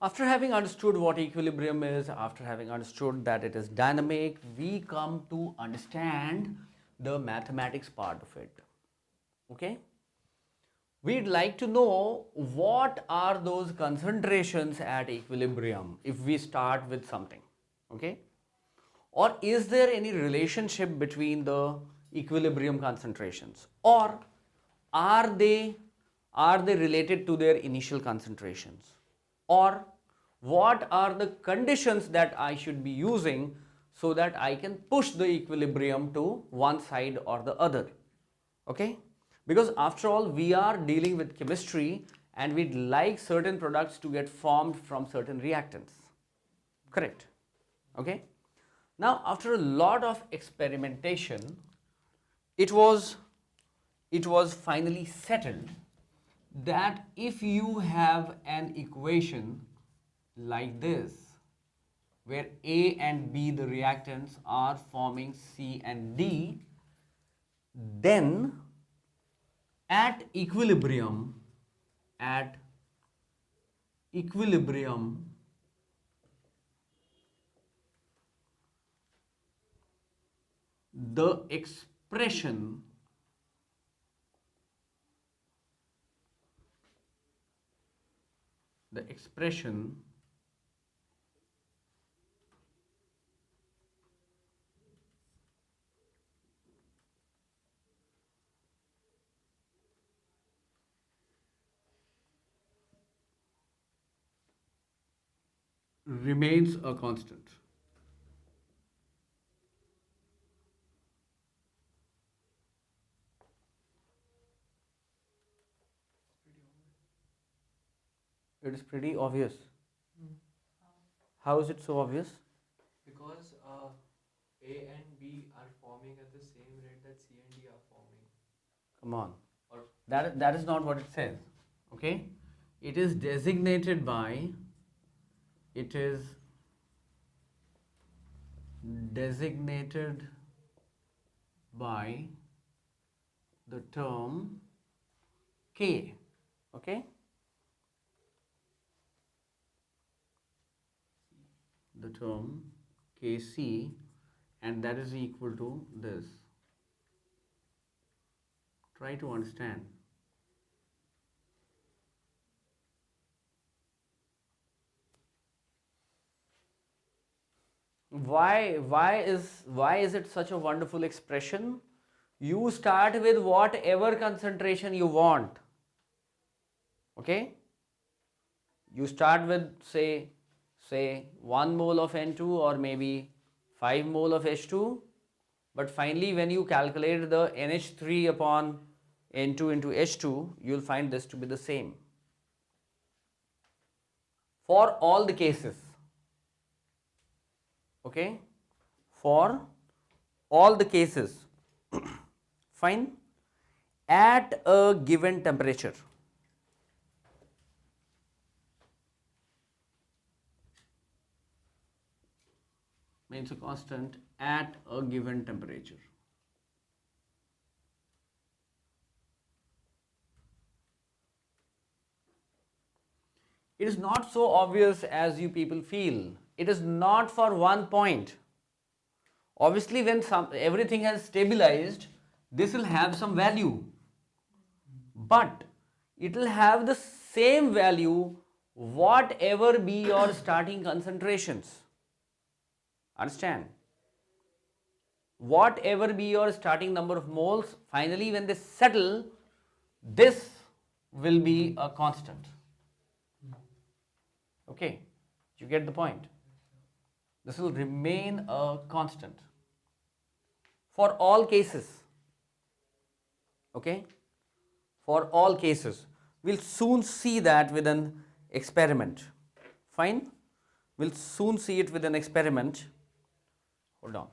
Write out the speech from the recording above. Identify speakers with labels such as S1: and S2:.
S1: After having understood what equilibrium is, after having understood that it is dynamic, we come to understand the mathematics part of it. Okay? We'd like to know what are those concentrations at equilibrium if we start with something. Okay? Or is there any relationship between the equilibrium concentrations, or are they related to their initial concentrations, or what are the conditions that I should be using so that I can push the equilibrium to one side or the other. Okay, because after all we are dealing with chemistry and we'd like certain products to get formed from certain reactants, correct? Okay, now after a lot of experimentation, it was finally settled that if you have an equation like this, where A and B, the reactants, are forming C and D, then at equilibrium, the expression remains a constant. It is pretty obvious. How is it so obvious?
S2: Because A and B are forming at the same rate that C and D are forming.
S1: Come on.
S2: Or
S1: That is not what it says. Okay? It is designated by the term K. Okay? The term Kc, and that is equal to this. Try to understand. Why is it such a wonderful expression? You start with whatever concentration you want. Okay? You start with say 1 mole of N2 or maybe 5 mole of H2, but finally when you calculate the NH3 upon N2 into H2, you'll find this to be the same for all the cases. Okay, for all the cases. Fine, at a given temperature. Means a constant at a given temperature. It is not so obvious as you people feel. It is not for one point. Obviously, when everything has stabilized, this will have some value. But it will have the same value whatever be your starting concentrations. Understand? Whatever be your starting number of moles, finally when they settle, this will be a constant. Okay, you get the point? This will remain a constant for all cases. Okay, for all cases. We'll soon see that with an experiment. Fine, we'll soon see it with an experiment. Hold on.